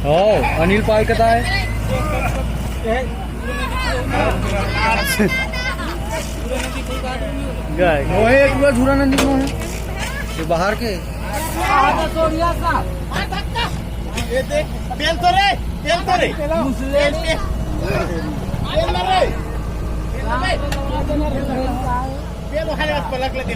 हो अनिल पाय कथा है गाय वो है पूरा झूरा नदी में है ये बाहर के ये देख तेल तो रे तेल पलक लगे